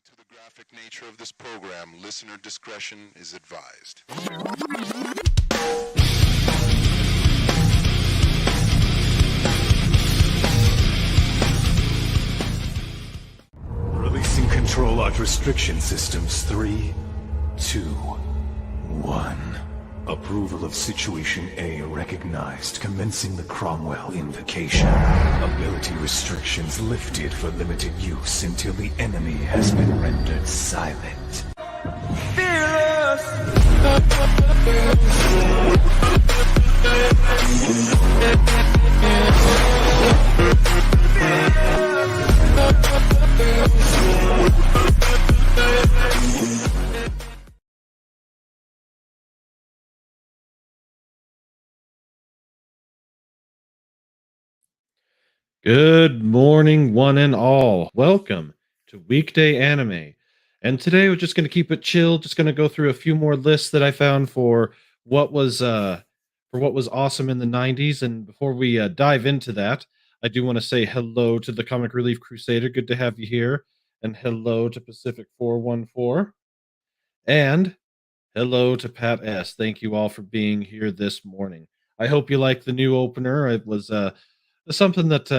To the graphic nature of this program, listener discretion is advised. Releasing control arc restriction systems. 3, 2, 1. Approval of Situation A recognized. Commencing the Cromwell invocation. Ability restrictions lifted for limited use until the enemy has been rendered silent. Good morning, one and all. Welcome to Weekday Anime. And today we're just going to keep it chill. Just going to go through a few more lists that I found for what was awesome in the 90s. And before we dive into that, I do want to say hello to the Comic Relief Crusader. Good to have you here. And hello to Pacific 414. And hello to Pat S. Thank you all for being here this morning. I hope you like the new opener. It was something that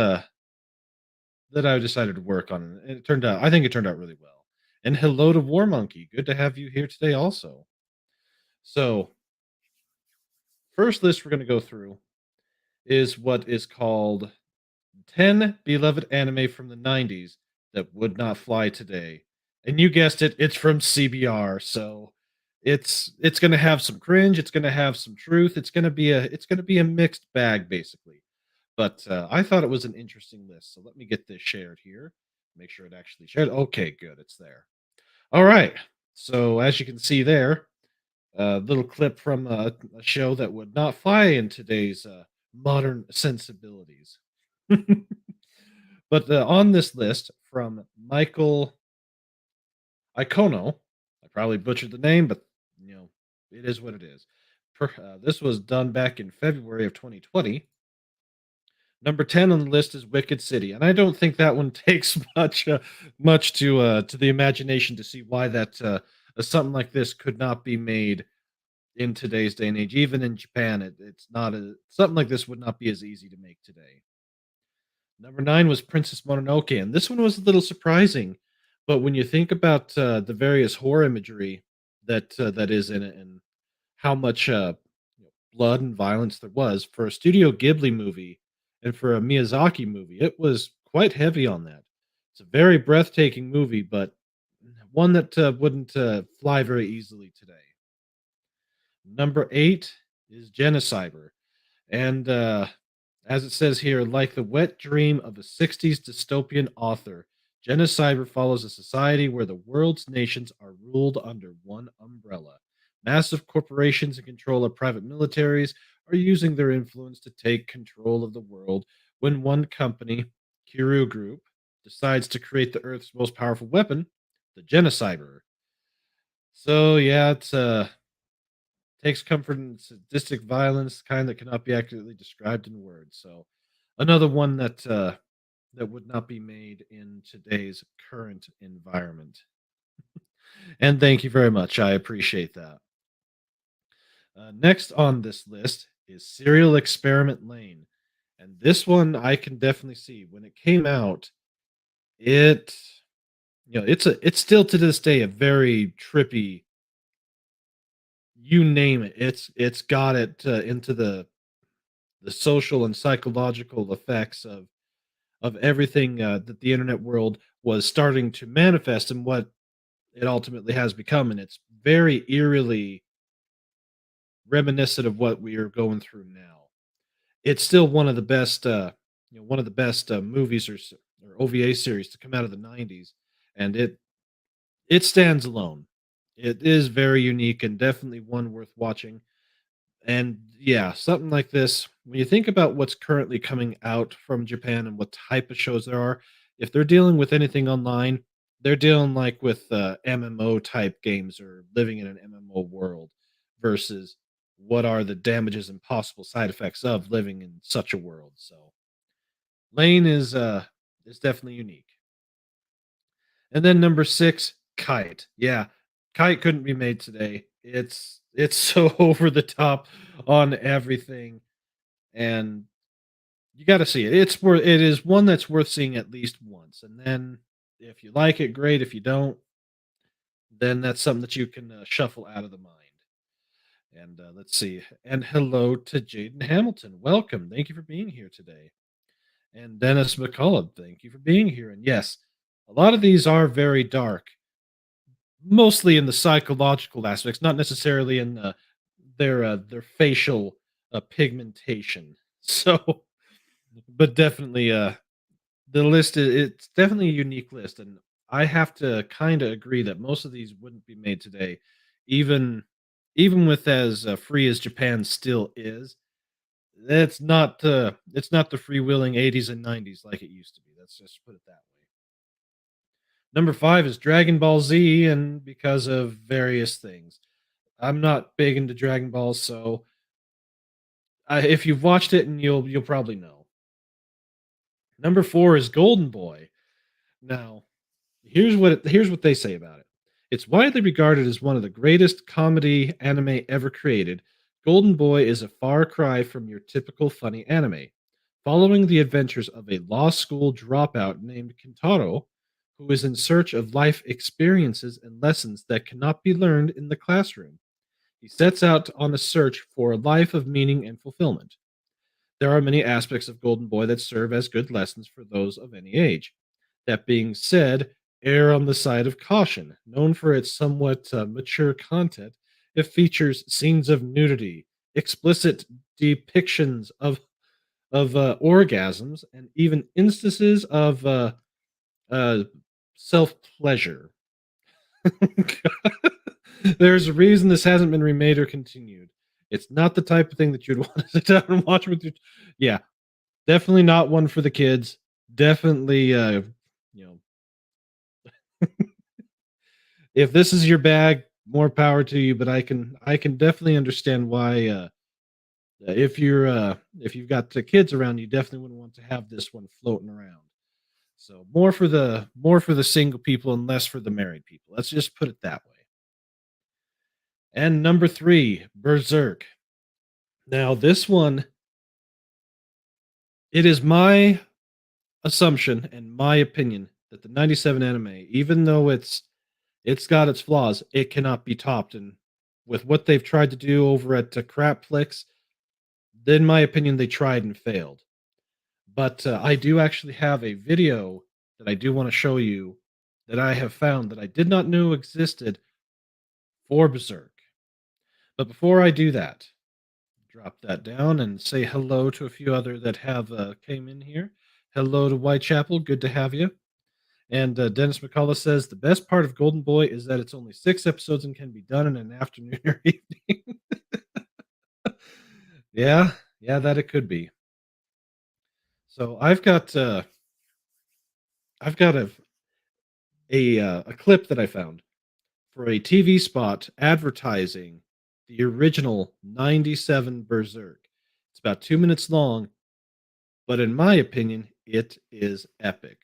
I decided to work on, and I think it turned out really well. And hello to War Monkey. Good to have you here today also. So, first list we're going to go through is what is called 10 beloved anime from the 90s that would not fly today. And you guessed it, it's from CBR. So, it's going to have some cringe, it's going to have some truth. It's going to be a mixed bag basically. But I thought it was an interesting list. So let me get this shared here. Make sure it actually shared. Okay, good. It's there. All right. So as you can see there, a little clip from a show that would not fly in today's modern sensibilities. But on this list from Michael Icono, I probably butchered the name, but it is what it is. This was done back in February of 2020. Number 10 on the list is Wicked City, and I don't think that one takes much to the imagination to see why that something like this could not be made in today's day and age. Even in Japan, it's not something like this would not be as easy to make today. Number 9 was Princess Mononoke, and this one was a little surprising, but when you think about the various horror imagery that is in it and how much blood and violence there was for a Studio Ghibli movie and for a Miyazaki movie, it was quite heavy on that. It's a very breathtaking movie, but one that wouldn't fly very easily today. Number 8 is Genocyber. And as it says here, like the wet dream of a 60s dystopian author, Genocyber follows a society where the world's nations are ruled under one umbrella. Massive corporations in control of private militaries are using their influence to take control of the world when one company, Kiru Group, decides to create the Earth's most powerful weapon, the Genocyber. So yeah, it's takes comfort in sadistic violence, kind that cannot be accurately described in words. So another one that would not be made in today's current environment. And thank you very much. I appreciate that. Next on this list is Serial Experiment Lane. And this one I can definitely see. When it came out, it it's still to this day a very trippy, you name it. It's got it into the social and psychological effects of everything that the internet world was starting to manifest and what it ultimately has become, and it's very eerily reminiscent of what we are going through now. It's still one of the best, one of the best movies or OVA series to come out of the '90s, and it stands alone. It is very unique and definitely one worth watching. And yeah, something like this, when you think about what's currently coming out from Japan and what type of shows there are, if they're dealing with anything online, they're dealing like with MMO type games or living in an MMO world versus what are the damages and possible side effects of living in such a world. So Lane is definitely unique. And then number 6 Kite. Yeah. Kite couldn't be made today. It's so over the top on everything, and you gotta see it. It is one that's worth seeing at least once, and then if you like it, great. If you don't, then that's something that you can, shuffle out of the mind. And, let's see. And hello to Jaden Hamilton. Welcome. Thank you for being here today. And Dennis McCullough, thank you for being here. And yes, a lot of these are very dark, mostly in the psychological aspects, not necessarily in their facial pigmentation. So, but definitely, the list it's definitely a unique list, and I have to kind of agree that most of these wouldn't be made today, even even with as free as Japan still is. It's not the freewheeling 80s and 90s like it used to be. Let's just put it that way. Number 5 is Dragon Ball Z, and because of various things. I'm not big into Dragon Balls, so if you've watched it, and you'll probably know. Number 4 is Golden Boy. Now, here's what they say about it. It's widely regarded as one of the greatest comedy anime ever created. Golden Boy is a far cry from your typical funny anime, following the adventures of a law school dropout named Kintaro, who is in search of life experiences and lessons that cannot be learned in the classroom. He sets out on a search for a life of meaning and fulfillment. There are many aspects of Golden Boy that serve as good lessons for those of any age. That being said, err on the side of caution. Known for its somewhat mature content, it features scenes of nudity, explicit depictions of orgasms, and even instances of uh, self pleasure. There's a reason this hasn't been remade or continued. It's not the type of thing that you'd want to sit down and watch with your. Yeah, definitely not one for the kids. Definitely, you know, if this is your bag, more power to you. But I can definitely understand why. If you've got the kids around, you definitely wouldn't want to have this one floating around. So more for the single people and less for the married people. Let's just put it that way. And number 3, Berserk. Now this one, it is my assumption and my opinion that the 97 anime, even though it's got its flaws, it cannot be topped. And with what they've tried to do over at Crapflix, in my opinion, they tried and failed. But I do actually have a video that I do want to show you that I have found that I did not know existed for Berserk. But before I do that, drop that down and say hello to a few other that have came in here. Hello to Whitechapel, good to have you. And Dennis McCullough says the best part of Golden Boy is that it's only 6 episodes and can be done in an afternoon or evening. Yeah, yeah, that it could be. So I've got a clip that I found for a TV spot advertising the original 97 Berserk. It's about 2 minutes long, but in my opinion, it is epic.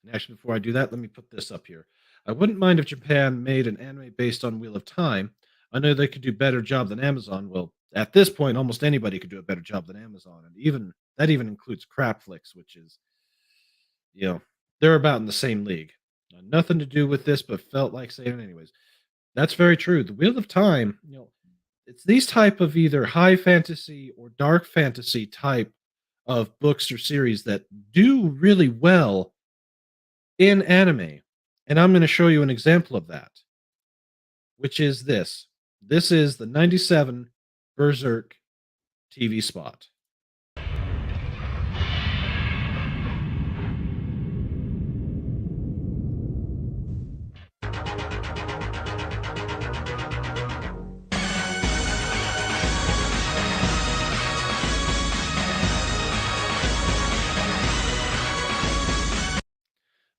And actually, before I do that, let me put this up here. I wouldn't mind if Japan made an anime based on Wheel of Time. I know they could do better job than Amazon. Well, at this point, almost anybody could do a better job than Amazon, and even includes Crapflix, which is, you know, they're about in the same league. Nothing to do with this, but felt like saying it anyways. That's very true. The Wheel of Time, it's these type of either high fantasy or dark fantasy type of books or series that do really well in anime. And I'm going to show you an example of that, which is this. This is the 97 Berserk TV spot.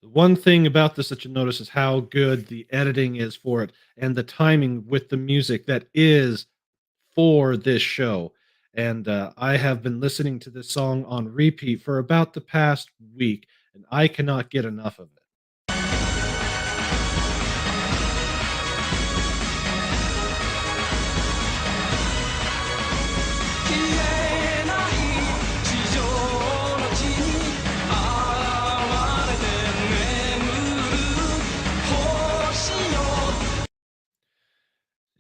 The one thing about this that you'll notice is how good the editing is for it and the timing with the music that is for this show. And I have been listening to this song on repeat for about the past week, and I cannot get enough of it.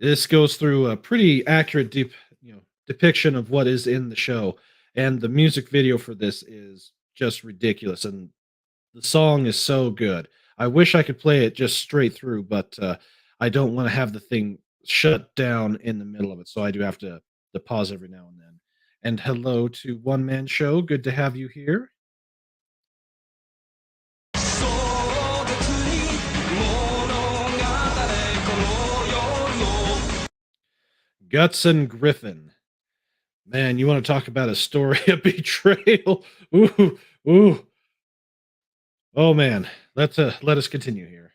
This goes through a pretty accurate depiction of what is in the show, and the music video for this is just ridiculous, and the song is so good. I wish I could play it just straight through, but I don't want to have the thing shut down in the middle of it, so I do have to pause every now and then. And hello to One Man Show. Good to have you here. Guts and Griffin. Man, you want to talk about a story of betrayal? Ooh, ooh. Oh man. Let us continue here.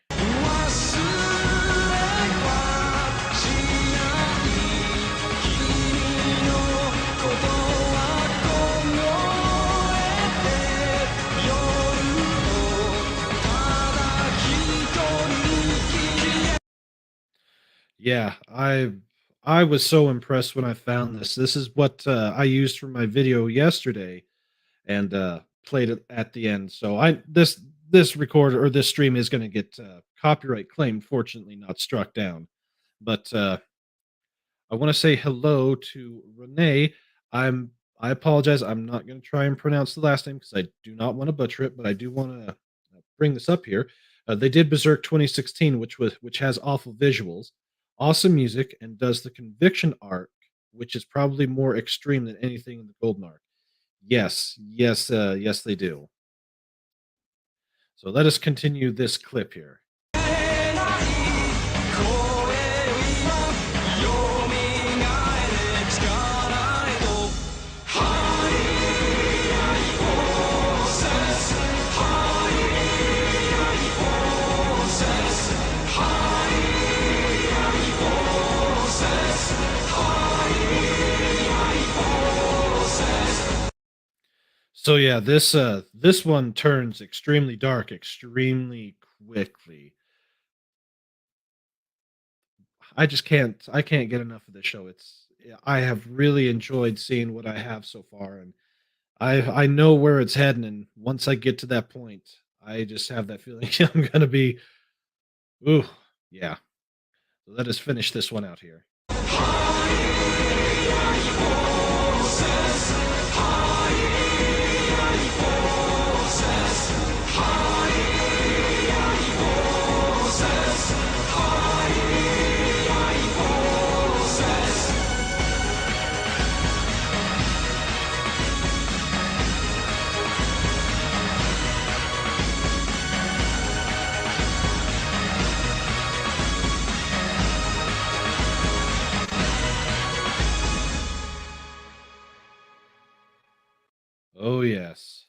Yeah, I was so impressed when I found this. This is what I used for my video yesterday, and played it at the end. So I this recorder or this stream is going to get copyright claimed. Fortunately, not struck down. But I want to say hello to Renee. I apologize. I'm not going to try and pronounce the last name because I do not want to butcher it, but I do want to bring this up here. They did Berserk 2016, which has awful visuals, awesome music, and does the Conviction arc, which is probably more extreme than anything in the Golden arc. Yes, yes, yes, they do. So let us continue this clip here. So yeah, this one turns extremely dark extremely quickly. I can't get enough of this show. I have really enjoyed seeing what I have so far, and I know where it's heading, and once I get to that point, I just have that feeling I'm gonna be ooh, yeah. So let us finish this one out here. Oh yes.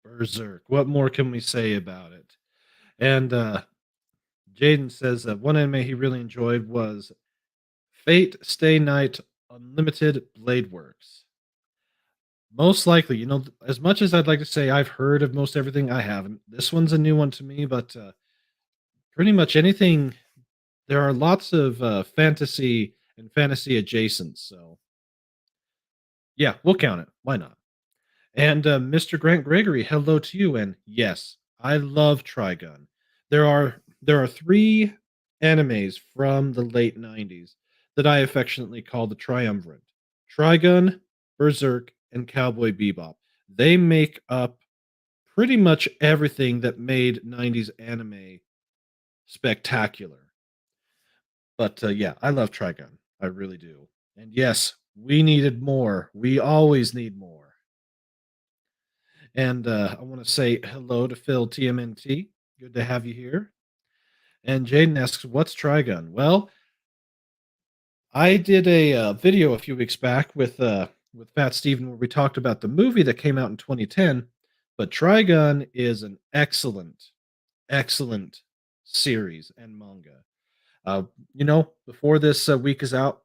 Berserk. What more can we say about it? And Jaden says that one anime he really enjoyed was Fate Stay Night Unlimited Blade Works. Most likely, as much as I'd like to say I've heard of most everything, I haven't. This one's a new one to me, but pretty much anything. There are lots of fantasy and fantasy adjacent, so yeah, we'll count it. Why not? And Mr. Grant Gregory, hello to you. And yes, I love Trigun. There are three animes from the late '90s that I affectionately call the Triumvirate: Trigun, Berserk, and Cowboy Bebop. They make up pretty much everything that made '90s anime spectacular. But yeah, I love Trigun. I really do. And yes, we needed more. We always need more. And I want to say hello to Phil TMNT. Good to have you here. And Jaden asks, "What's Trigun?" Well, I did a video a few weeks back with Fat Steven where we talked about the movie that came out in 2010. But Trigun is an excellent, excellent series and manga. Before this week is out,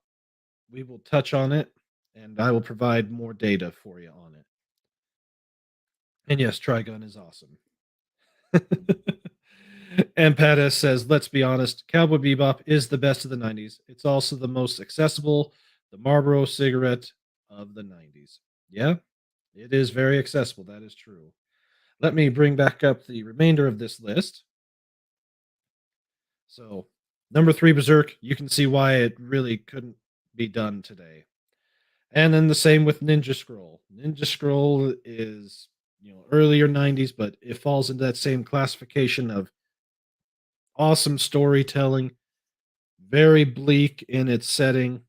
we will touch on it, and I will provide more data for you on it. And yes, Trigun is awesome. And Pattis says, let's be honest, Cowboy Bebop is the best of the '90s. It's also the most accessible, the Marlboro cigarette of the '90s. Yeah, it is very accessible. That is true. Let me bring back up the remainder of this list. So Number 3, Berserk. You can see why it really couldn't be done today. And then the same with Ninja Scroll. Ninja Scroll is, earlier 90s, but it falls into that same classification of awesome storytelling, very bleak in its setting,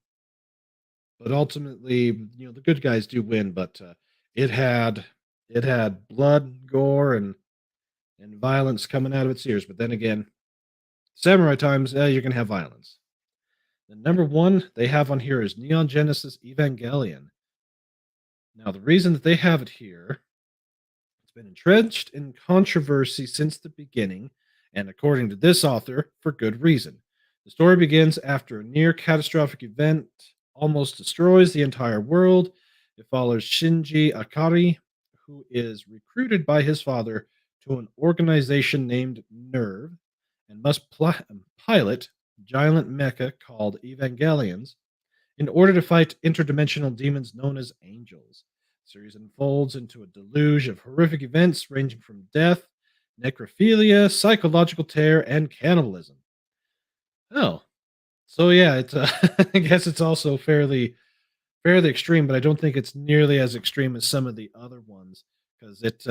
but ultimately, the good guys do win. But it had it had blood, gore, and violence coming out of its ears. But then again, samurai times, you're gonna have violence. The number one they have on here is Neon Genesis Evangelion. Now, the reason that they have it here, it's been entrenched in controversy since the beginning, and according to this author, for good reason. The story begins after a near catastrophic event almost destroys the entire world. It follows Shinji Akari, who is recruited by his father to an organization named Nerve and must pilot giant mecha called Evangelions in order to fight interdimensional demons known as angels. The series unfolds into a deluge of horrific events ranging from death, necrophilia, psychological terror, and cannibalism. Oh, so yeah, it's I guess it's also fairly extreme, but I don't think it's nearly as extreme as some of the other ones because it's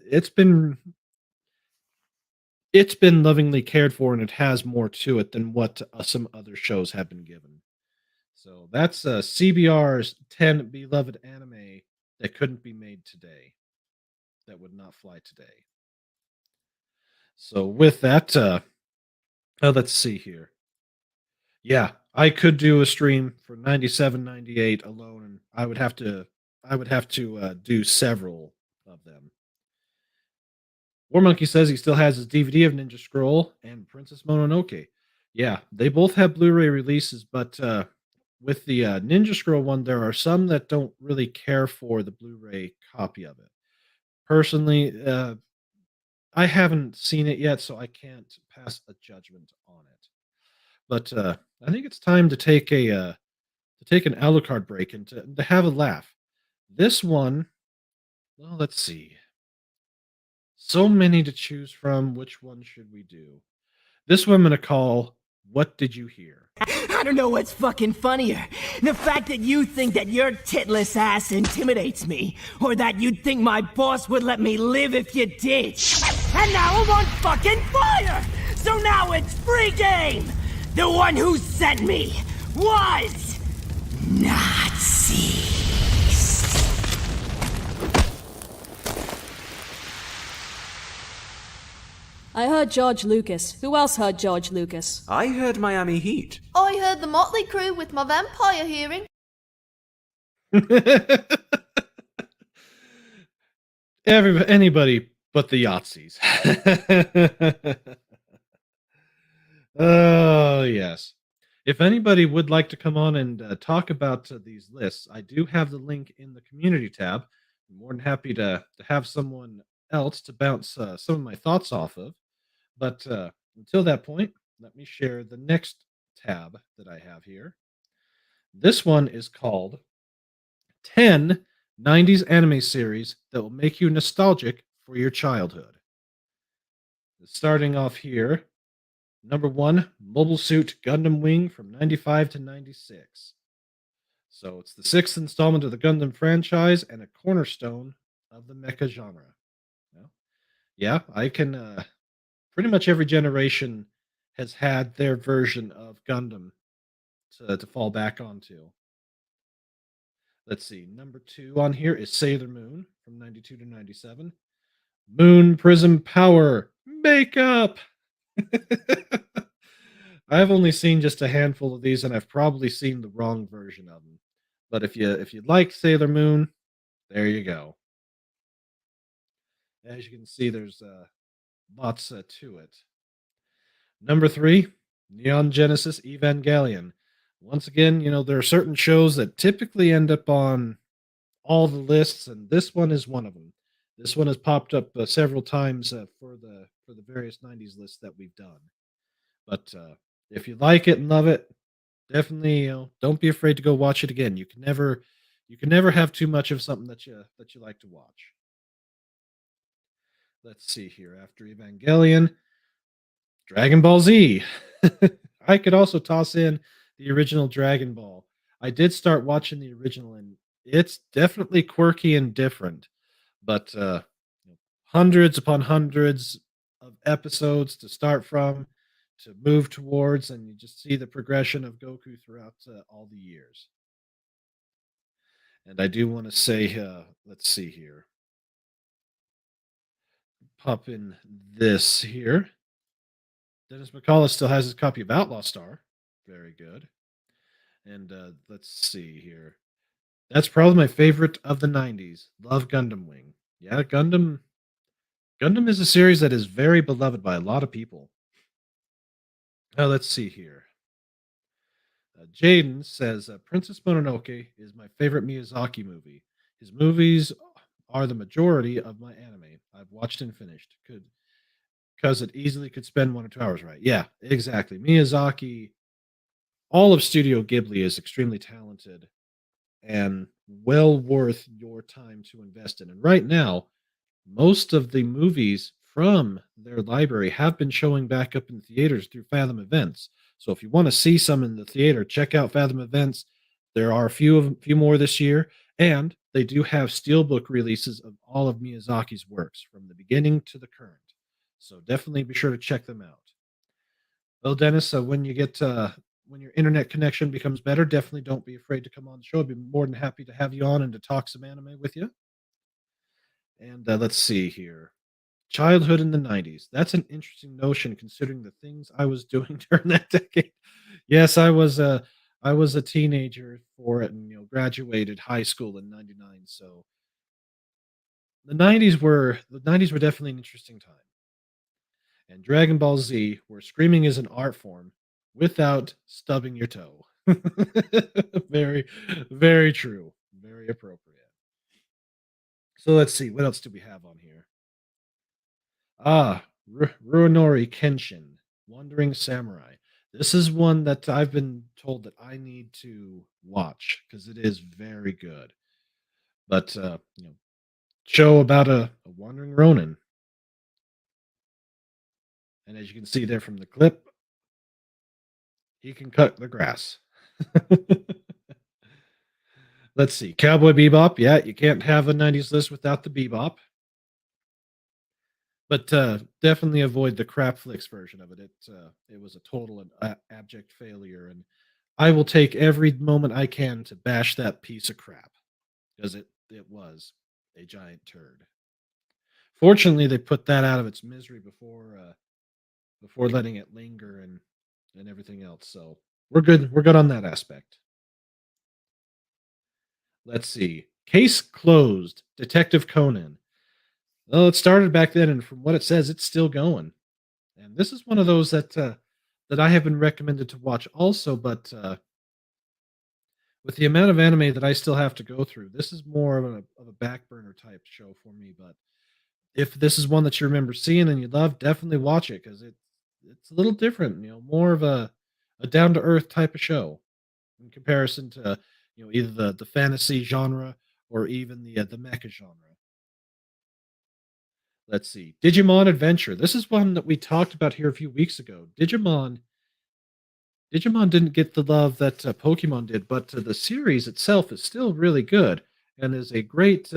it's been it's been lovingly cared for and it has more to it than what some other shows have been given. So that's CBR's 10 beloved anime that couldn't be made today, that would not fly today. So with that, let's see here. Yeah, I could do a stream for 97, 98 alone, and I would have to do several of them. War Monkey says he still has his DVD of Ninja Scroll and Princess Mononoke. Yeah, they both have Blu-ray releases, but with the Ninja Scroll one, there are some that don't really care for the Blu-ray copy of it. Personally, I haven't seen it yet, so I can't pass a judgment on it. But I think it's time to take an Alucard break and to have a laugh. This one, well, let's see. So many to choose from. Which one should we do? This one I'm gonna call "What Did You Hear?" I don't know what's fucking funnier. The fact that you think that your titless ass intimidates me, or that you'd think my boss would let me live if you did. And now I'm on fucking fire! So now it's free game! The one who sent me was Nazi. I heard George Lucas. Who else heard George Lucas? I heard Miami Heat. I heard the Motley Crue with my vampire hearing. Anybody but the Yahtzees. Oh, yes. If anybody would like to come on and talk about these lists, I do have the link in the community tab. I'm more than happy to have someone else to bounce some of my thoughts off of. But until that point, let me share the next tab that I have here. This one is called 10 90s anime series that will make you nostalgic for your childhood. Starting off here, number 1, Mobile Suit Gundam Wing from 95 to 96. So it's the 6th installment of the Gundam franchise and a cornerstone of the mecha genre. Yeah, I can pretty much every generation has had their version of Gundam to fall back onto. Let's see. Number 2 on here is Sailor Moon from 92 to 97. Moon Prism Power Makeup. I've only seen just a handful of these, and I've probably seen the wrong version of them. But if you like Sailor Moon, there you go. As you can see, there's lots to it. Number 3, Neon Genesis Evangelion. Once again, there are certain shows that typically end up on all the lists, and this one is one of them. This one has popped up several times for the various 90s lists that we've done. But if you like it and love it, definitely don't be afraid to go watch it again. You can never have too much of something that you like to watch. Let's see here. After Evangelion, Dragon Ball Z. I could also toss in the original Dragon Ball. I did start watching the original, and it's definitely quirky and different, but hundreds upon hundreds of episodes to start from, to move towards, and you just see the progression of Goku throughout all the years. And I do want to say, let's see here, pop in this here. Dennis McCullough still has his copy of Outlaw Star. Very good. And let's see here. That's probably my favorite of the 90s. Love Gundam Wing. Yeah, Gundam is a series that is very beloved by a lot of people. Now let's see here. Jaden says Princess Mononoke is my favorite Miyazaki movie. His movies are the majority of my anime I've watched and finished. Could because it easily could spend 1 or 2 hours, right? Yeah, exactly. Miyazaki, all of Studio Ghibli is extremely talented and well worth your time to invest in. And right now, most of the movies from their library have been showing back up in theaters through Fathom Events. So if you want to see some in the theater, check out Fathom Events. There are a few more this year, and they do have steelbook releases of all of Miyazaki's works from the beginning to the current. So definitely be sure to check them out. Well, Dennis, when your internet connection becomes better, definitely don't be afraid to come on the show. I'd be more than happy to have you on and to talk some anime with you. And let's see here. Childhood in the 90s. That's an interesting notion considering the things I was doing during that decade. Yes, I was a teenager for it and graduated high school in 99. So the 90s were definitely an interesting time. And Dragon Ball Z, where screaming is an art form without stubbing your toe. Very, very true. Very appropriate. So let's see. What else do we have on here? Ruinori Kenshin, Wandering Samurai. This is one that I've been told that I need to watch because it is very good. But show about a wandering Ronin, and as you can see there from the clip, he can cut the grass. Let's see, Cowboy Bebop. Yeah, you can't have a '90s list without the Bebop. But definitely avoid the crap flicks version of it. It was a total and abject failure, and I will take every moment I can to bash that piece of crap because it was a giant turd. Fortunately, they put that out of its misery before letting it linger and everything else. So we're good. We're good on that aspect. Let's see. Case closed. Detective Conan. Well, it started back then, and from what it says, it's still going. And this is one of those that I have been recommended to watch also, but with the amount of anime that I still have to go through, this is more of a back burner type show for me. But if this is one that you remember seeing and you love, definitely watch it because it's a little different. More of a down to earth type of show in comparison to either the fantasy genre or even the mecha genre. Let's see. Digimon Adventure. This is one that we talked about here a few weeks ago. Digimon didn't get the love that Pokemon did, but the series itself is still really good and is a great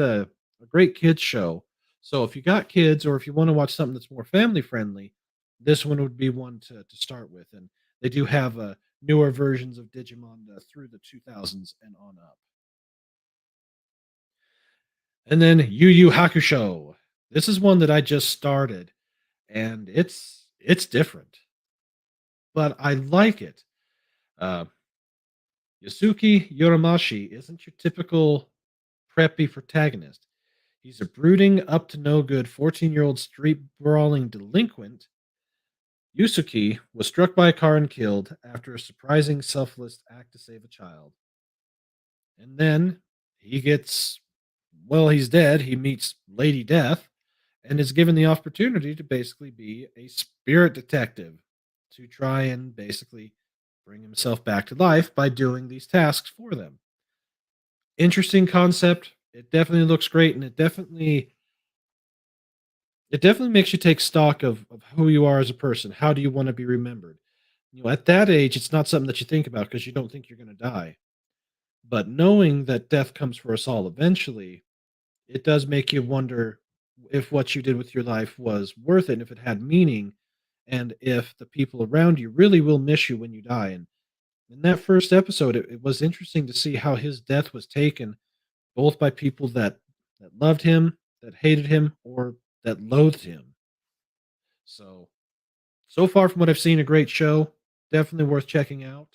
kids show. So if you got kids or if you want to watch something that's more family friendly, this one would be one to start with. And they do have newer versions of Digimon through the 2000s and on up. And then Yu Yu Hakusho. This is one that I just started, and it's different, but I like it. Uh, Yasuki Yoramashi isn't your typical preppy protagonist. He's a brooding, up to no good 14-year-old street brawling delinquent. Yusuke was struck by a car and killed after a surprising selfless act to save a child. And then he's dead. He meets Lady Death and is given the opportunity to basically be a spirit detective to try and basically bring himself back to life by doing these tasks for them. Interesting concept. It definitely looks great, and it definitely it definitely makes you take stock of who you are as a person. How do you want to be remembered? At that age, it's not something that you think about because you don't think you're going to die. But knowing that death comes for us all eventually, it does make you wonder if what you did with your life was worth it, and if it had meaning, and if the people around you really will miss you when you die. And in that first episode, it was interesting to see how his death was taken, both by people that loved him, that hated him, or that loathed him. So far from what I've seen, a great show, definitely worth checking out.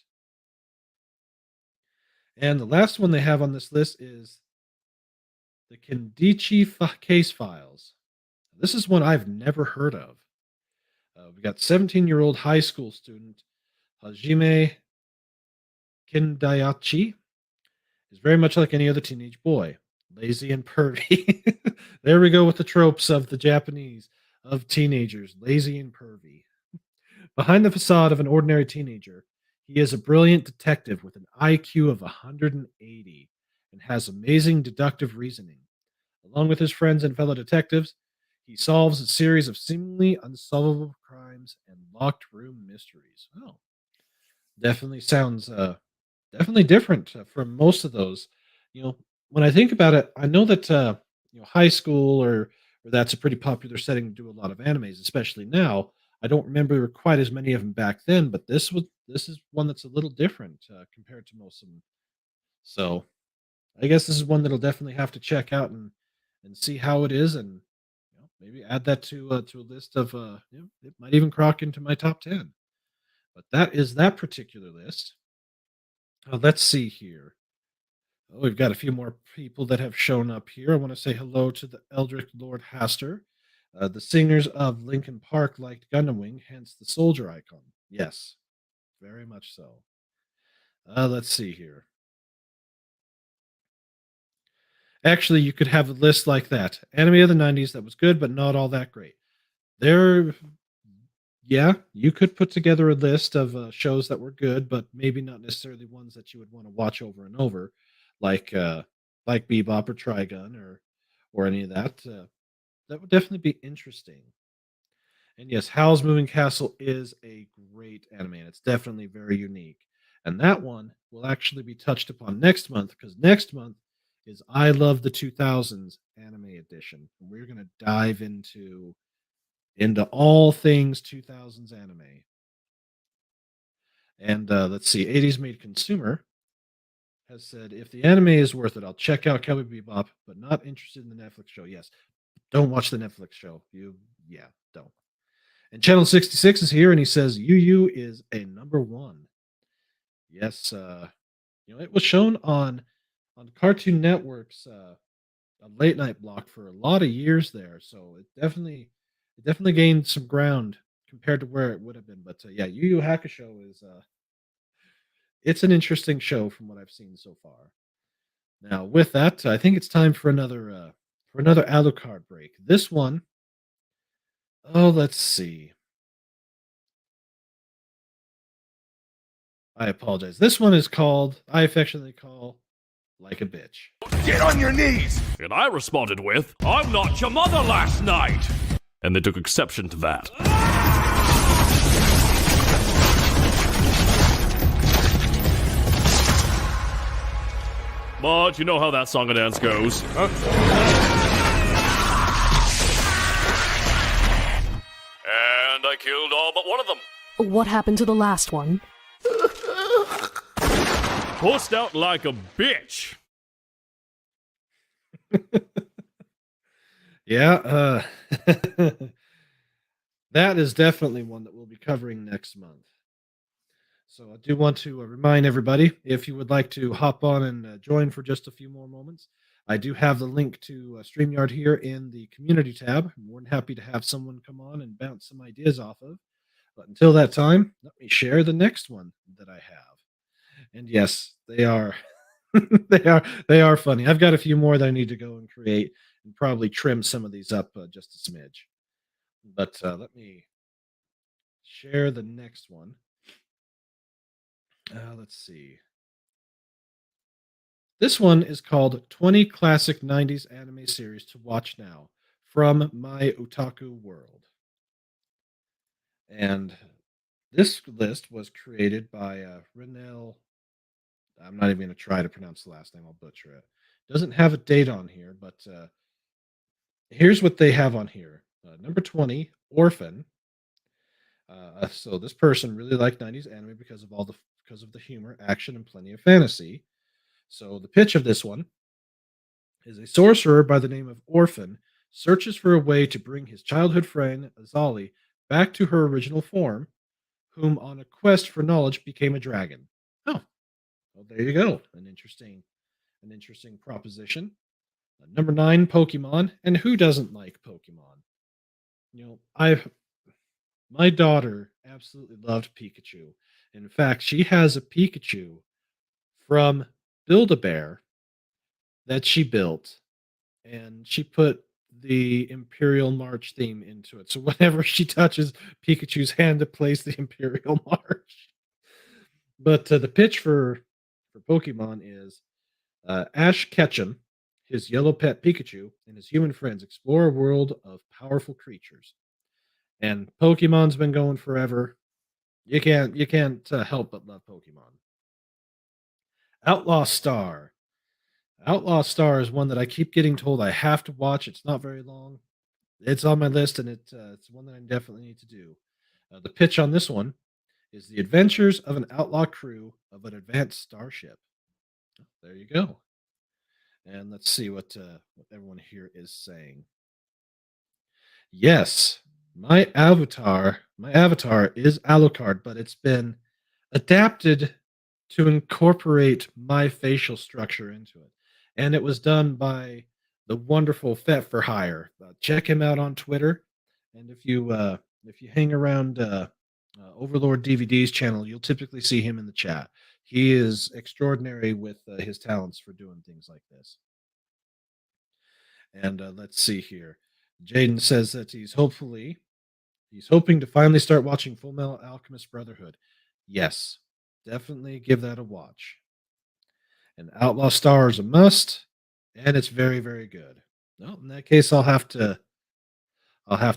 And the last one they have on this list is the case files. This is one I've never heard of. We got 17-year-old high school student Hajime Kindayachi is very much like any other teenage boy, lazy and pervy. There we go with the tropes of the Japanese of teenagers, lazy and pervy. Behind the facade of an ordinary teenager, he is a brilliant detective with an IQ of 180 and has amazing deductive reasoning. Along with his friends and fellow detectives, he solves a series of seemingly unsolvable crimes and locked room mysteries. Oh, definitely sounds definitely different from most of those. When I think about it, I know that high school or that's a pretty popular setting to do a lot of animes, especially now. I don't remember quite as many of them back then, but this is one that's a little different compared to most of them. So I guess this is one that'll definitely have to check out and see how it is, and maybe add that to a list of it might even crock into my top 10. But that is that particular list. Let's see here. Oh, we've got a few more people that have shown up here. I want to say hello to the Eldritch Lord Haster. The singers of Linkin Park liked Gundam Wing, hence the soldier icon. Yes, very much so. Let's see here. Actually, you could have a list like that. Anime of the 90s that was good, but not all that great. There, yeah, you could put together a list of shows that were good, but maybe not necessarily ones that you would want to watch over and over, like like Bebop or Trigun or any of that. That would definitely be interesting. And yes, Howl's Moving Castle is a great anime, and it's definitely very unique. And that one will actually be touched upon next month because next month is I Love the 2000s anime edition. And we're going to dive into all things 2000s anime. And let's see, 80s Made Consumer has said, if the anime is worth it, I'll check out Cowboy Bebop, but not interested in the Netflix show. Yes, don't watch the Netflix show. Yeah, don't. And Channel 66 is here, and he says Yu Yu is a number one. Yes, it was shown on Cartoon Network's a late night block for a lot of years there, so it definitely gained some ground compared to where it would have been. But yeah, Yu Yu Hakusho is it's an interesting show from what I've seen so far. Now, with that, I think it's time for another Alucard break. This one, oh, let's see. I apologize. This one is called, I affectionately call, Like a Bitch. Get on your knees! And I responded with, I'm not your mother last night! And they took exception to that. But you know how that song and dance goes. Huh? And I killed all but one of them. What happened to the last one? Pussed out like a bitch. Yeah, that is definitely one that we'll be covering next month. So I do want to remind everybody, if you would like to hop on and join for just a few more moments, I do have the link to StreamYard here in the community tab. I'm more than happy to have someone come on and bounce some ideas off of. But until that time, let me share the next one that I have. And yes, they are they are funny. I've got a few more that I need to go and create and probably trim some of these up just a smidge. But let me share the next one. Let's see. This one is called 20 Classic 90s Anime Series to Watch Now from my otaku world. And this list was created by Renel. I'm not even going to try to pronounce the last name. I'll butcher it. Doesn't have a date on here, but here's what they have on here. Number 20, Orphan. So this person really liked 90s anime because of the humor, action, and plenty of fantasy. So the pitch of this one is a sorcerer by the name of Orphan searches for a way to bring his childhood friend Azali back to her original form, whom on a quest for knowledge became a dragon. Oh, well, there you go. An interesting proposition. Number 9, Pokemon. And who doesn't like Pokemon? I've my daughter absolutely loved Pikachu. In fact, she has a Pikachu from Build-A-Bear that she built, and she put the Imperial March theme into it. So whenever she touches Pikachu's hand, it plays the Imperial March. But the pitch for Pokemon is Ash Ketchum, his yellow pet Pikachu, and his human friends explore a world of powerful creatures. And Pokemon's been going forever. You can't help but love Pokemon. Outlaw Star. Outlaw Star is one that I keep getting told I have to watch. It's not very long. It's on my list, and it's one that I definitely need to do. The pitch on this one is the adventures of an outlaw crew of an advanced starship. There you go. And let's see what everyone here is saying. Yes, my avatar is Alucard, but it's been adapted to incorporate my facial structure into it. And it was done by the wonderful Fet for Hire. Check him out on Twitter. And if you hang around Overlord DVD's channel, you'll typically see him in the chat. He is extraordinary with his talents for doing things like this. And let's see here. Jaden says that he's hoping to finally start watching Full Metal Alchemist Brotherhood. Yes, definitely give that a watch. And Outlaw Star is a must, and it's very, very good. Well, in that case, I'll have to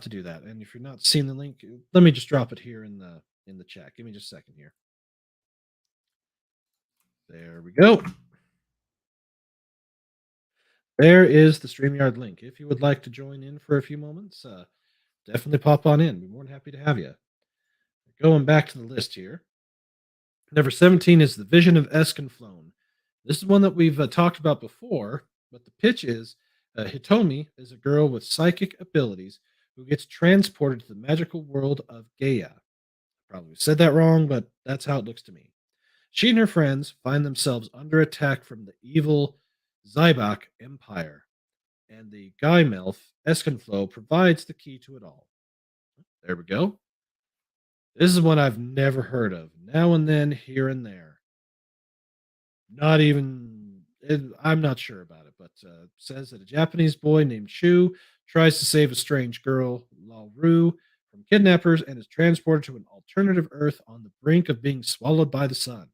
do that. And if you're not seeing the link, let me just drop it here in the chat. Give me just a second here. There we go. There is the StreamYard link. If you would like to join in for a few moments, definitely pop on in. Be more than happy to have you. Going back to the list here. Number 17 is The Vision of Escanflone. This is one that we've talked about before, but the pitch is Hitomi is a girl with psychic abilities who gets transported to the magical world of Gaia. Probably said that wrong, but that's how it looks to me. She and her friends find themselves under attack from the evil Zybok Empire, and the Guy Melf Escanflow provides the key to it all. There we go. This is one I've never heard of. Now and then, here and there. I'm not sure about it, but says that a Japanese boy named Shu tries to save a strange girl, Lao Ru, from kidnappers and is transported to an alternative Earth on the brink of being swallowed by the sun.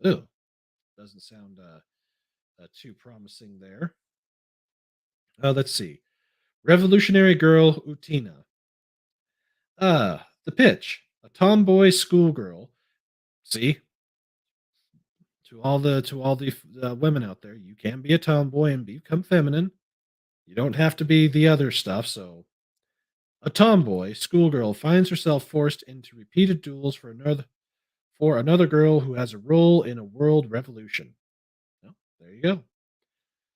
Ooh, doesn't sound too promising there. Let's see. Revolutionary Girl Utina. The pitch. A tomboy schoolgirl. See? To all the women out there, you can be a tomboy and become feminine. You don't have to be the other stuff, so a tomboy schoolgirl finds herself forced into repeated duels for another girl who has a role in a world revolution. Well, there you go.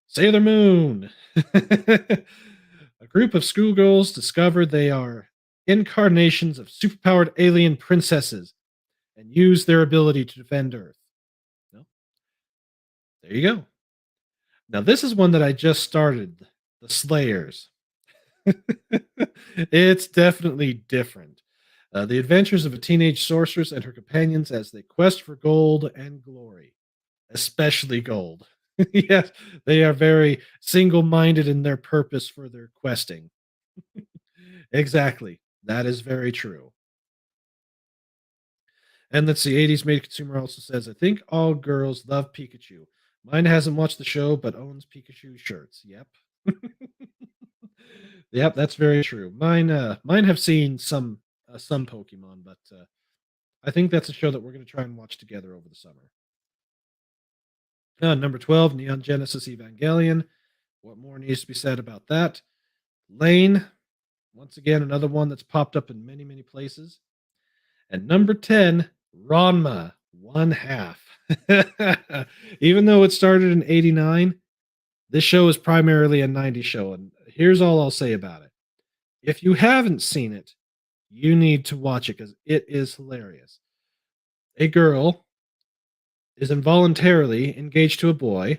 Sailor Moon. A group of schoolgirls discover they are incarnations of superpowered alien princesses and use their ability to defend Earth. Well, there you go. Now, this is one that I just started, The Slayers. It's definitely different. The adventures of a teenage sorceress and her companions as they quest for gold and glory, especially gold. Yes, they are very single-minded in their purpose for their questing. Exactly. That is very true. And let's see, 80s Made Consumer also says, I think all girls love Pikachu. Mine hasn't watched the show, but owns Pikachu shirts. Yep. Yep, that's very true. Mine have seen some Pokemon, but I think that's a show that we're going to try and watch together over the summer. Number 12, Neon Genesis Evangelion. What more needs to be said about that? Lane, once again, another one that's popped up in many, many places. And number 10, Ranma, one half. Even though it started in 89, this show is primarily a 90s show. And here's all I'll say about it. If you haven't seen it, you need to watch it because it is hilarious. A girl is involuntarily engaged to a boy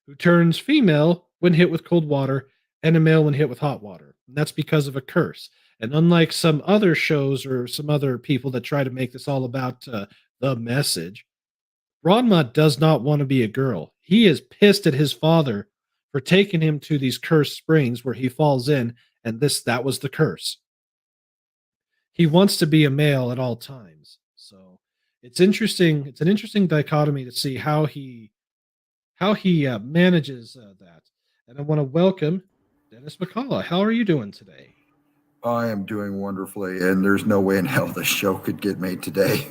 who turns female when hit with cold water and a male when hit with hot water. And that's because of a curse. And unlike some other shows or some other people that try to make this all about the message, Ranma does not want to be a girl. He is pissed at his father for taking him to these cursed springs where he falls in, and that was the curse. He wants to be a male at all times. So it's interesting. It's an interesting dichotomy to see how he manages that. And I want to welcome Dennis McCullough. How are you doing today? I am doing wonderfully, and there's no way in hell this show could get made today.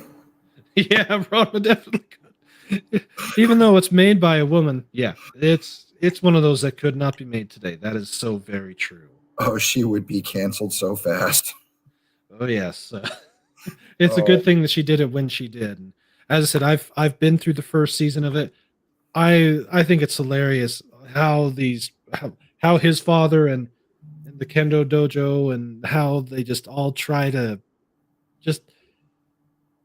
Yeah, Rhonda definitely could. Even though it's made by a woman, yeah, it's one of those that could not be made today. That is so very true. Oh, she would be canceled so fast. Oh yes, it's a good thing that she did it when she did. And as I said, I've been through the first season of it. I think it's hilarious how his father and the kendo dojo and how they just all try to just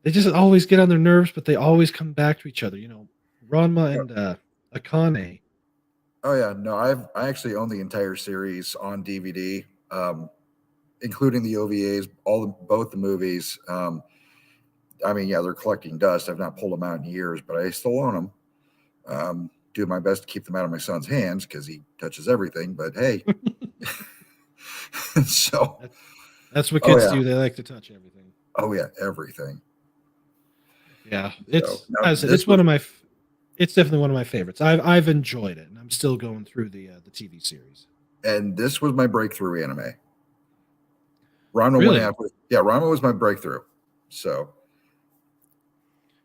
they just always get on their nerves, but they always come back to each other. Ranma and Akane. Oh yeah, no, I actually own the entire series on DVD, including the OVAs, both the movies. I mean, yeah, they're collecting dust. I've not pulled them out in years, but I still own them. Do my best to keep them out of my son's hands because he touches everything. But hey, so that's what kids do. They like to touch everything. Oh yeah, everything. Yeah, it's it's definitely one of my favorites. I've enjoyed it, and I'm still going through the TV series. And this was my breakthrough anime. Ranma Really? Ranma was my breakthrough. So,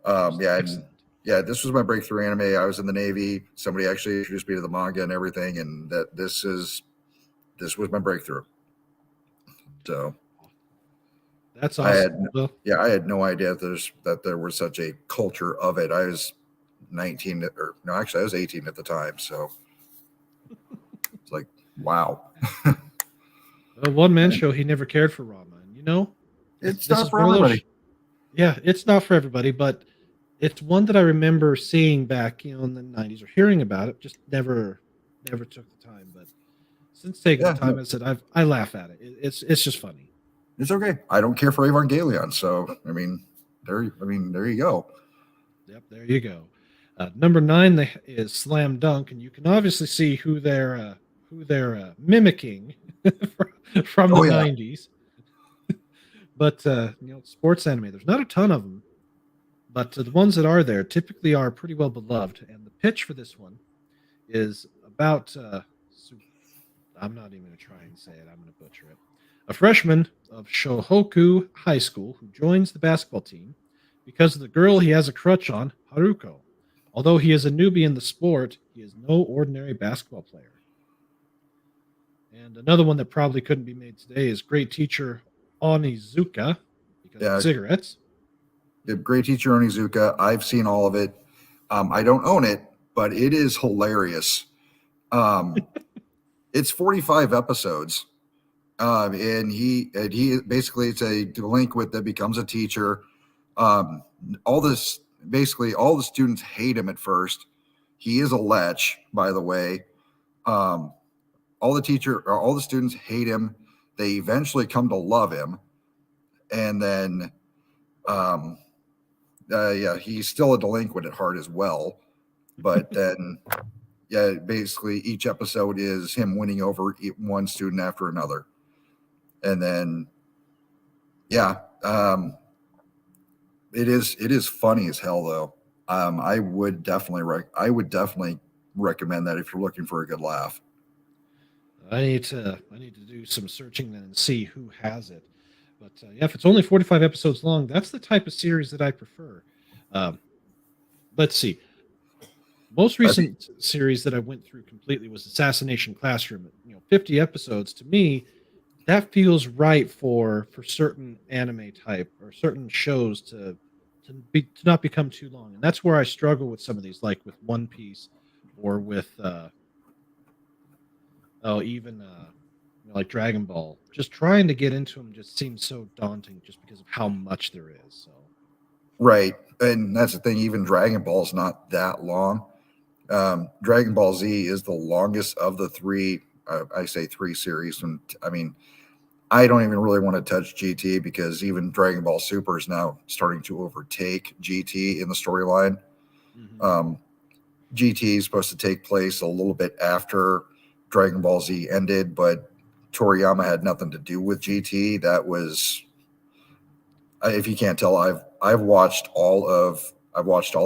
this was my breakthrough anime. I was in the Navy. Somebody actually introduced me to the manga and everything, and this was my breakthrough. So that's awesome. I had no idea that there was such a culture of it. I was 19, I was 18 at the time. So it's like, wow. A one-man show. He never cared for Ranma. And it's not for everybody. Yeah, it's not for everybody, but it's one that I remember seeing back, in the 90s or hearing about it. Just never took the time. But since taking the time, I said I laugh at it. It's just funny. It's okay. I don't care for Evangelion, so there you go. Yep, there you go. Number 9 is Slam Dunk, and you can obviously see who they're mimicking from the 90s. But sports anime, there's not a ton of them, but the ones that are there typically are pretty well beloved. And the pitch for this one is about I'm not even going to try and say it. I'm going to butcher it. A freshman of Shohoku High School who joins the basketball team because of the girl he has a crush on, Haruko. Although he is a newbie in the sport, he is no ordinary basketball player. And another one that probably couldn't be made today is Great Teacher Onizuka, because of cigarettes. The Great Teacher Onizuka, I've seen all of it. I don't own it, but it is hilarious. It's 45 episodes. And he basically, it's a delinquent that becomes a teacher. All the students hate him at first. He is a lech, by the way. All the students hate him. They eventually come to love him. And then, he's still a delinquent at heart as well. But then, basically each episode is him winning over one student after another. And then, it is funny as hell though. I would definitely recommend that if you're looking for a good laugh. I need to do some searching then and see who has it. But yeah, if it's only 45 episodes long, that's the type of series that I prefer. Um, let's see. Most I think recent series that I went through completely was Assassination Classroom. 50 episodes to me, that feels right for certain anime type or certain shows to not become too long. And that's where I struggle with some of these, like with One Piece or with even like Dragon Ball. Just trying to get into them just seems so daunting just because of how much there is. So right, and that's the thing. Even Dragon Ball is not that long. Dragon Ball Z is the longest of the three. I say three series, and I mean, I don't even really want to touch GT because even Dragon Ball Super is now starting to overtake GT in the storyline. mhm. GT is supposed to take place a little bit after Dragon Ball Z ended, but Toriyama had nothing to do with GT. That was, if you can't tell, I've watched all of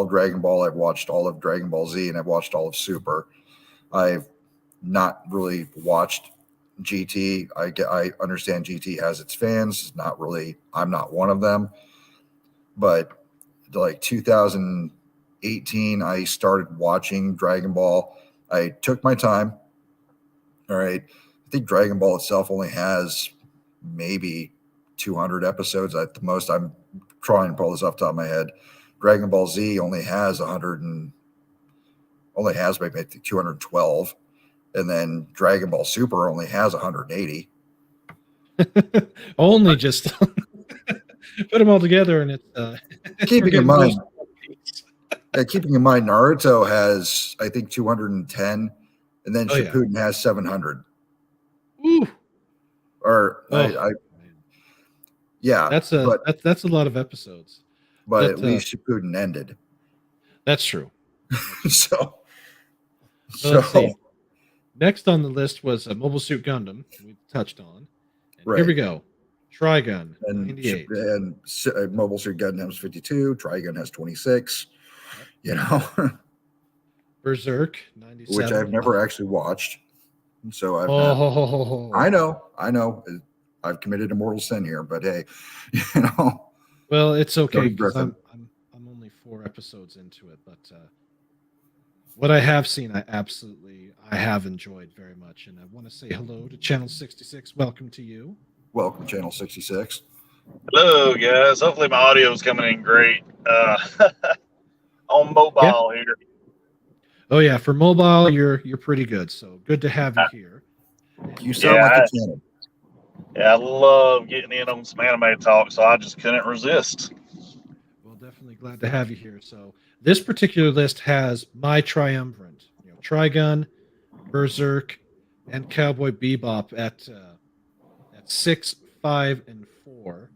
Dragon Ball, I've watched all of Dragon Ball Z, and I've watched all of Super. I've not really watched GT. I understand GT has its fans. Not really. I'm not one of them. But like 2018, I started watching Dragon Ball. I took my time. All right. I think Dragon Ball itself only has maybe 200 episodes at the most. I'm trying to pull this off the top of my head. Dragon Ball Z only has maybe 212, and then Dragon Ball Super only has 180. Only just put them all together, and it's Keeping we're in getting close mind, to One Piece. keeping in mind, Naruto has I think 210, and then Oh yeah. Shippuden has 700. Ooh. Or Oh, I man. yeah, That's a lot of episodes. but But at least Shippuden ended. that's true. That's true. So So let's so see. Next on the list was Mobile Suit Gundam. We touched on, and here we right. go. Trigun '98. Mobile Suit Gundam has 52. Trigun has 26. Yep. You know, Berserk which '97. I've never actually watched. So I've not. Oh, I know. I've committed a mortal sin here, but hey, you know, well, it's okay Tony because Griffin. I'm only 4 episodes into it, but what I have seen, I have enjoyed very much, and I want to say hello to Channel 66. Welcome to you. Welcome, Channel 66. Hello, guys. Hopefully, my audio is coming in great on Yeah. mobile here. Oh yeah, for mobile, you're pretty good. So good to have you here. You sound like Yeah, a channel. I love getting in on some anime talk, so I just couldn't resist. Well, definitely glad to have you here. So this particular list has my triumvirate, Trigun, Berserk, and Cowboy Bebop at 6, 5, and 4.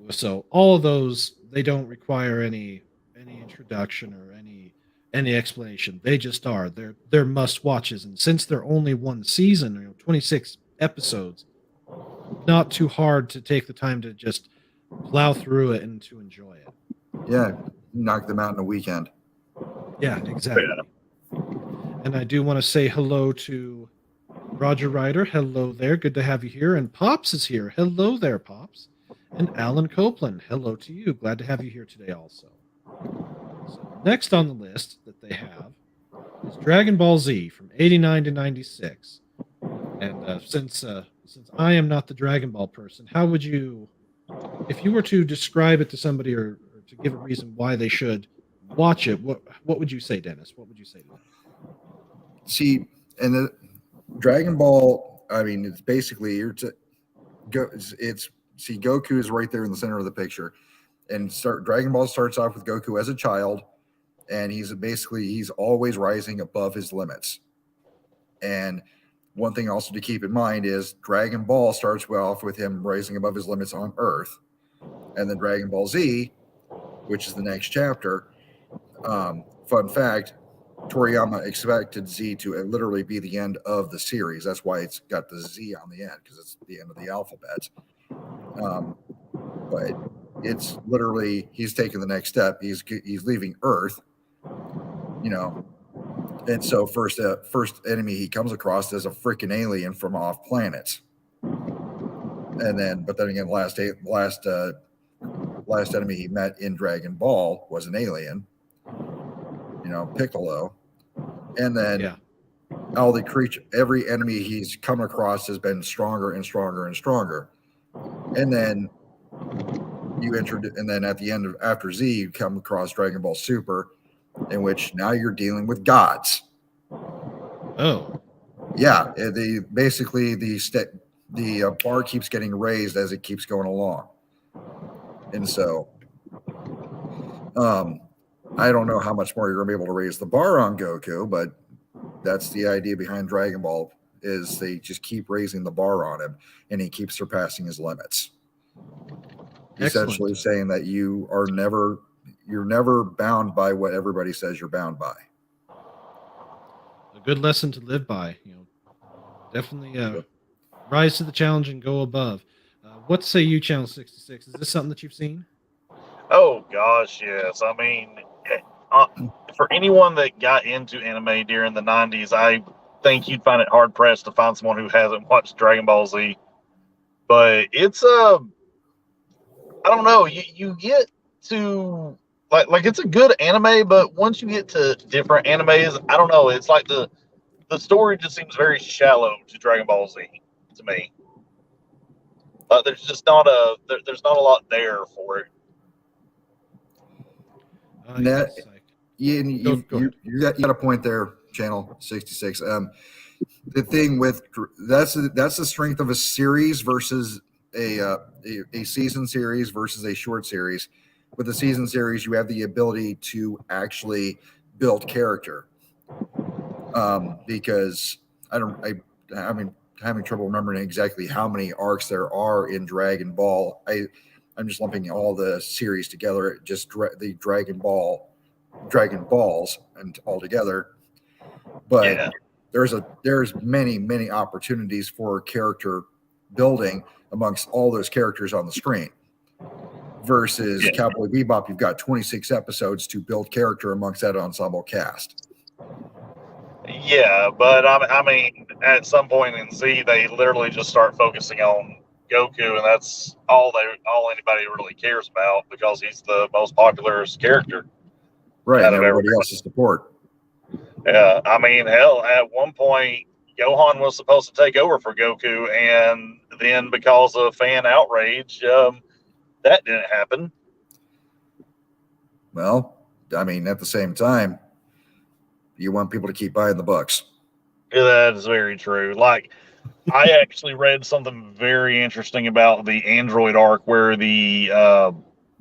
So all of those, they don't require any introduction or any explanation. They just are. They're must watches, and since they're only one season, 26 episodes, not too hard to take the time to just plow through it and to enjoy it. Yeah, knock them out in a weekend. Yeah, exactly. And I do want to say hello to Roger Ryder. Hello there. Good to have you here. And Pops is here. Hello there, Pops. And Alan Copeland. Hello to you. Glad to have you here today also. So next on the list that they have is Dragon Ball Z from 89 to 96. And since I am not the Dragon Ball person, how would you, if you were to describe it to somebody or to give a reason why they should watch it, what would you say, Dennis? What would you say to them? See, and the Dragon Ball, I mean, it's basically Goku is right there in the center of the picture, and Dragon Ball starts off with Goku as a child, and he's always rising above his limits. And one thing also to keep in mind is Dragon Ball starts off with him rising above his limits on Earth, and then Dragon Ball Z, which is the next chapter. Fun fact: Toriyama expected Z to literally be the end of the series. That's why it's got the Z on the end, because it's the end of the alphabet. But it's literally he's taking the next step. He's leaving Earth, And so first enemy he comes across is a freaking alien from off planet. And then, but then again, last enemy he met in Dragon Ball was an alien, Piccolo. And then all the every enemy he's come across has been stronger and stronger and stronger. And then and then at the end of after Z, you come across Dragon Ball Super, in which now you're dealing with gods. Oh, yeah. The bar keeps getting raised as it keeps going along, and so I don't know how much more you're gonna be able to raise the bar on Goku, but that's the idea behind Dragon Ball. Is they just keep raising the bar on him, and he keeps surpassing his limits. Essentially saying that you're never bound by what everybody says you're bound by. A good lesson to live by. Definitely rise to the challenge and go above. What say you, Channel 66? Is this something that you've seen? Oh gosh, yes. I mean, for anyone that got into anime during the 90s, I think you'd find it hard pressed to find someone who hasn't watched Dragon Ball Z. But it's I don't know. You get to like it's a good anime, but once you get to different animes, I don't know. It's like the story just seems very shallow to Dragon Ball Z to me. There's just not there's not a lot there for it. You got a point there, Channel 66. The thing with that's the strength of a series versus a season series versus a short series. With the season series, you have the ability to actually build character. Because I'm having trouble remembering exactly how many arcs there are in Dragon Ball. I'm just lumping all the series together, just the Dragon Balls and all together. But there's many opportunities for character building amongst all those characters on the screen. Versus Cowboy Bebop, you've got 26 episodes to build character amongst that ensemble cast. Yeah, but I mean, at some point in Z, they literally just start focusing on Goku, and that's all anybody really cares about because he's the most popular character. Right, and everybody else's support. Yeah, I mean, hell, at one point, Gohan was supposed to take over for Goku, and then because of fan outrage, that didn't happen. Well, I mean, at the same time, you want people to keep buying the books. Yeah, that is very true. Like, I actually read something very interesting about the Android arc where the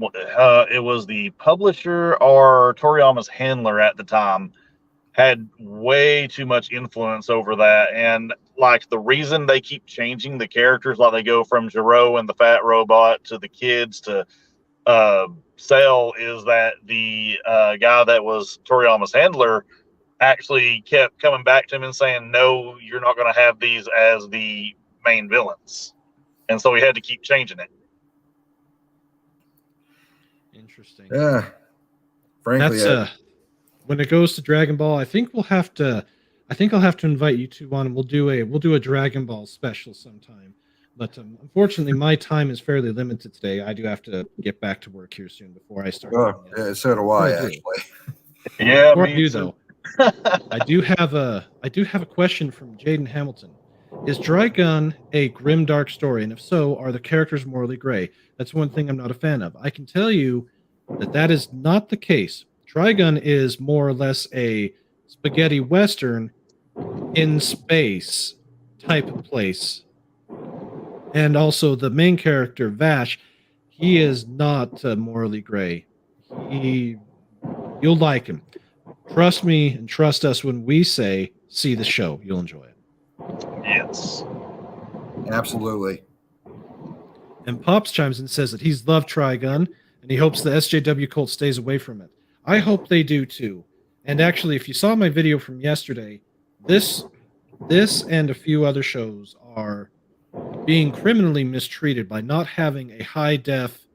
it was the publisher or Toriyama's handler at the time had way too much influence over that. And like the reason they keep changing the characters, like they go from Jiro and the fat robot to the kids to Cell, is that the guy that was Toriyama's handler actually kept coming back to him and saying, no, you're not going to have these as the main villains. And so he had to keep changing it. Interesting. Yeah. Frankly, that's when it goes to Dragon Ball, I think I'll have to invite you two on and we'll do a Dragon Ball special sometime. But unfortunately, my time is fairly limited today. I do have to get back to work here soon before I start. So do I, actually. Yeah, before I do though. I do have a question from Jaden Hamilton. Is Trigun a grim dark story? And if so, are the characters morally gray? That's one thing I'm not a fan of. I can tell you that is not the case. Trigun is more or less a spaghetti western in space type of place. And also the main character, Vash, he is not morally gray. You'll like him. Trust me and trust us when we say, see the show. You'll enjoy it. Yes. Absolutely. And Pops chimes in and says that he's loved Trigun, and he hopes the SJW cult stays away from it. I hope they do too. And actually, if you saw my video from yesterday, this and a few other shows are being criminally mistreated by not having a high-def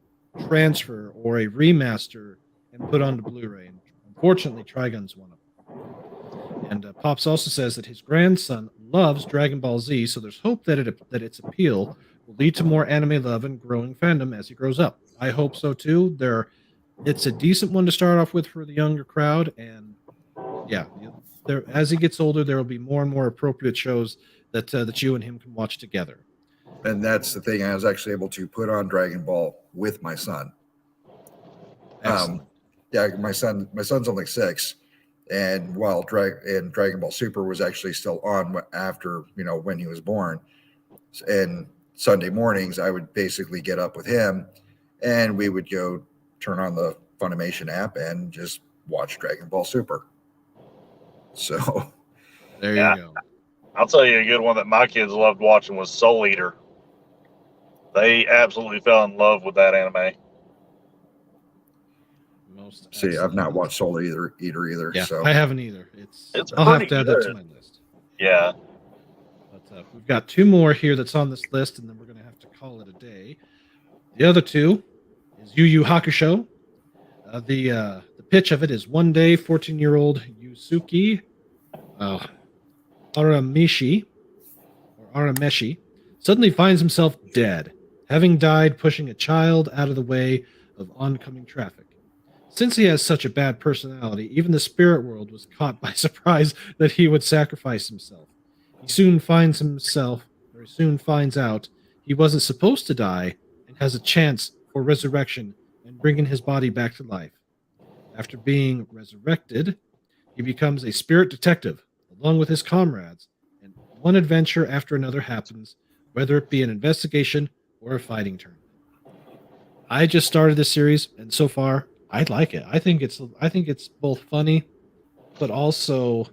transfer or a remaster and put onto Blu-ray. And unfortunately, Trigun's one of them. And Pops also says that his grandson loves Dragon Ball Z, so there's hope that its appeal will lead to more anime love and growing fandom as he grows up. I hope so too. It's a decent one to start off with for the younger crowd, and yeah, there as he gets older, there will be more and more appropriate shows that you and him can watch together. And that's the thing. I was actually able to put on Dragon Ball with my son. Excellent. Yeah, my son's only 6, and while Dragon Ball Super was actually still on after when he was born, and Sunday mornings I would basically get up with him, and we would go turn on the Funimation app and just watch Dragon Ball Super. So There you go. I'll tell you a good one that my kids loved watching was Soul Eater. They absolutely fell in love with that anime. See, I've not watched Soul Eater either. Yeah, so I haven't either. It's I'll have pretty to add that to good. my list. Yeah. But we've got 2 more here that's on this list, and then we're going to have to call it a day. The other 2 is Yu Yu Hakusho. The pitch of it is one day, 14-year-old Yusuke Arameshi suddenly finds himself dead, having died pushing a child out of the way of oncoming traffic. Since he has such a bad personality, even the spirit world was caught by surprise that he would sacrifice himself. He soon finds out he wasn't supposed to die and has a chance for resurrection and bringing his body back to life. After being resurrected, he becomes a spirit detective along with his comrades, and one adventure after another happens, whether it be an investigation or a fighting tournament. I just started this series, and so far, I like it. I think it's both funny, but also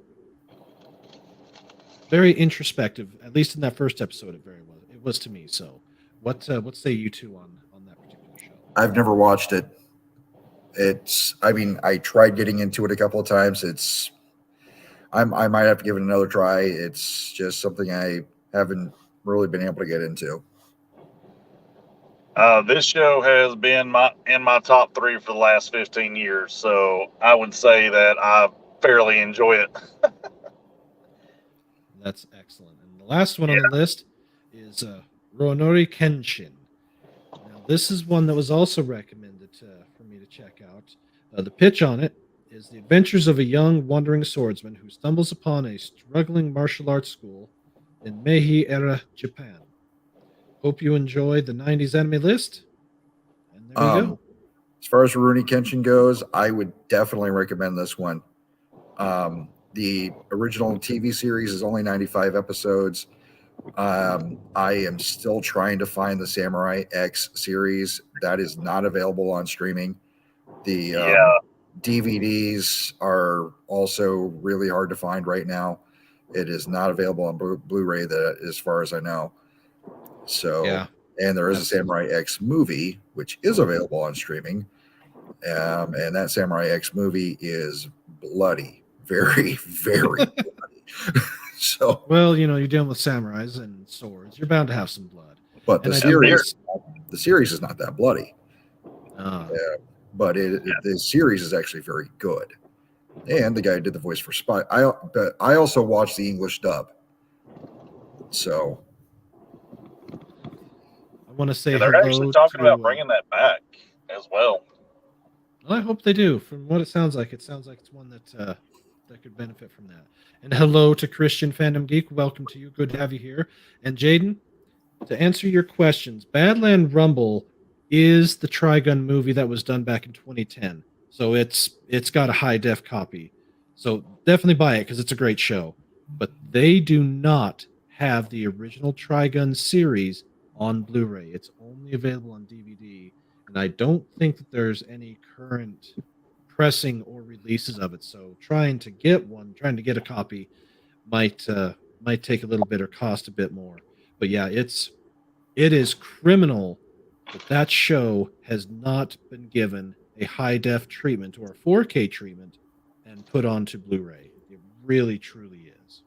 very introspective. At least in that first episode, it was to me. So, what say you two on that particular show? I've never watched it. I tried getting into it a couple of times. I might have to give it another try. It's just something I haven't really been able to get into. This show has been in my top 3 for the last 15 years, so I would say that I fairly enjoy it. That's excellent. And the last one on the list is Ronori Kenshin. Now, this is one that was also recommended for me to check out. The pitch on it is the adventures of a young wandering swordsman who stumbles upon a struggling martial arts school in Meiji-era Japan. Hope you enjoy the 90s anime list. And there you go. As far as Rurouni Kenshin goes, I would definitely recommend this one. The original TV series is only 95 episodes. I am still trying to find the Samurai X series. That is not available on streaming. The DVDs are also really hard to find right now. It is not available on Blu-ray, as far as I know. So, and there is a Samurai X movie, which is available on streaming. And that Samurai X movie is bloody, very, very bloody. So, well, you're dealing with samurais and swords. You're bound to have some blood. But the series is not that bloody. But the series is actually very good. And the guy who did the voice for Spy. But I also watched the English dub. So I want to say they're actually talking about bringing that back as well. I hope they do. From what it sounds like it's one that could benefit from that. And hello to Christian Fandom Geek. Welcome to you. Good to have you here. And Jaden, to answer your questions, Badland Rumble is the Trigun movie that was done back in 2010. So it's got a high def copy. So definitely buy it because it's a great show. But they do not have the original Trigun series on Blu-ray. It's only available on DVD. And I don't think that there's any current pressing or releases of it. So trying to get a copy might take a little bit or cost a bit more. But yeah, it is criminal that show has not been given a high def treatment or a 4K treatment and put onto Blu-ray. It really truly is.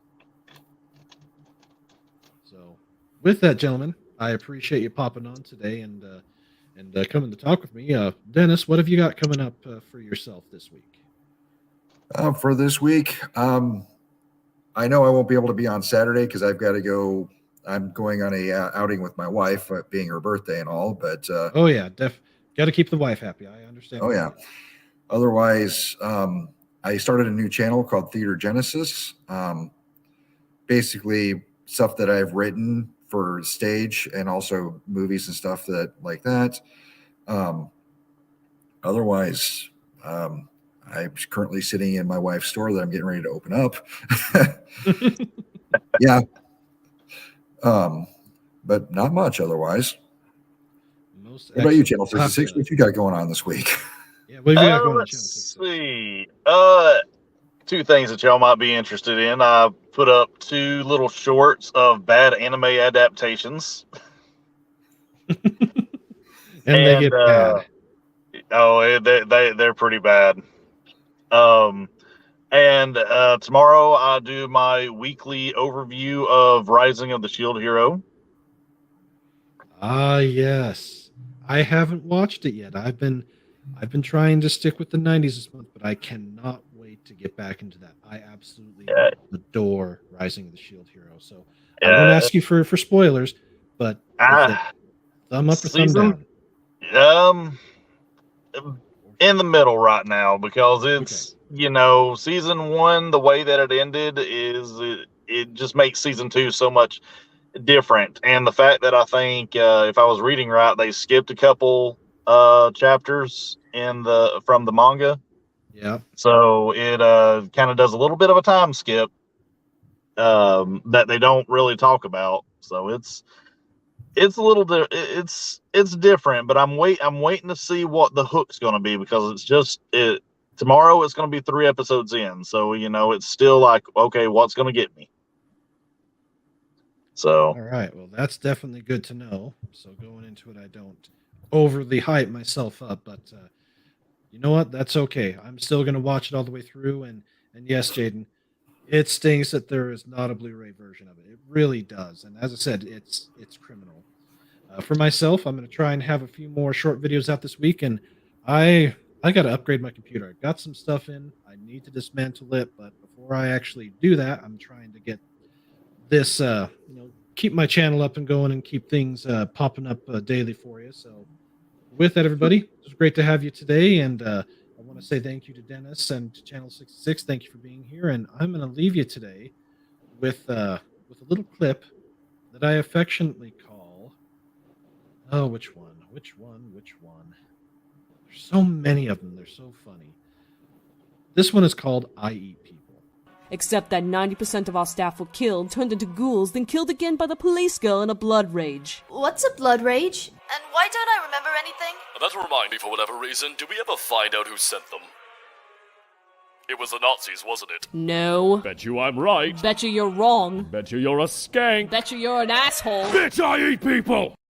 So with that, gentlemen, I appreciate you popping on today and coming to talk with me. Dennis, what have you got coming up for yourself this week? For this week, I know I won't be able to be on Saturday because I've got to go. I'm going on a outing with my wife, being her birthday and all. But Oh yeah, got to keep the wife happy. I understand. oh yeah. Otherwise, I started a new channel called Theater Genesis. Basically, stuff that I've written for stage and also movies and stuff that like that. Otherwise, I'm currently sitting in my wife's store that I'm getting ready to open up. Yeah. But not much otherwise. What about you, Channel 66? What you got going on this week? Yeah, what have you got going on, Channel Let's 66? see. Two things that y'all might be interested in. I put up 2 little shorts of bad anime adaptations. And they get bad. They're pretty bad. And tomorrow I do my weekly overview of Rising of the Shield Hero. Ah, yes. I haven't watched it yet. I've been trying to stick with the 90s this month, but I cannot wait to get back into that. I absolutely adore Rising of the Shield Hero. So I won't ask you for spoilers, but is it thumb up or thumb down? In the middle right now, because it's season 1, the way that it ended is it just makes season 2 so much different. And the fact that I think if I was reading right, they skipped a couple chapters from the manga. Yeah. So it kind of does a little bit of a time skip that they don't really talk about. So it's a little it's different, but I'm waiting to see what the hook's going to be, because it's just tomorrow it's going to be 3 episodes in. So, it's still like, okay, what's going to get me? So, all right. Well, that's definitely good to know. So going into it, I don't overly hype myself up, but you know what? That's okay. I'm still going to watch it all the way through. And yes, Jaden, it stings that there is not a Blu-ray version of it. It really does. And as I said, it's criminal. For myself, I'm going to try and have a few more short videos out this week, and I got to upgrade my computer. I've got some stuff in. I need to dismantle it, but before I actually do that, I'm trying to get this, keep my channel up and going and keep things popping up daily for you. So with that, everybody, it was great to have you today, and I want to say thank you to Dennis and to Channel 66. Thank you for being here, and I'm going to leave you today with a little clip that I affectionately call, which one? There's so many of them. They're so funny. This one is called I Eat People. Except that 90% of our staff were killed, turned into ghouls, then killed again by the police girl in a blood rage. What's a blood rage? And why don't I remember anything? That remind me, for whatever reason, did we ever find out who sent them? It was the Nazis, wasn't it? No. Bet you I'm right. Bet you you're wrong. Bet you you're a skank. Bet you you're an asshole. Bitch, I eat people!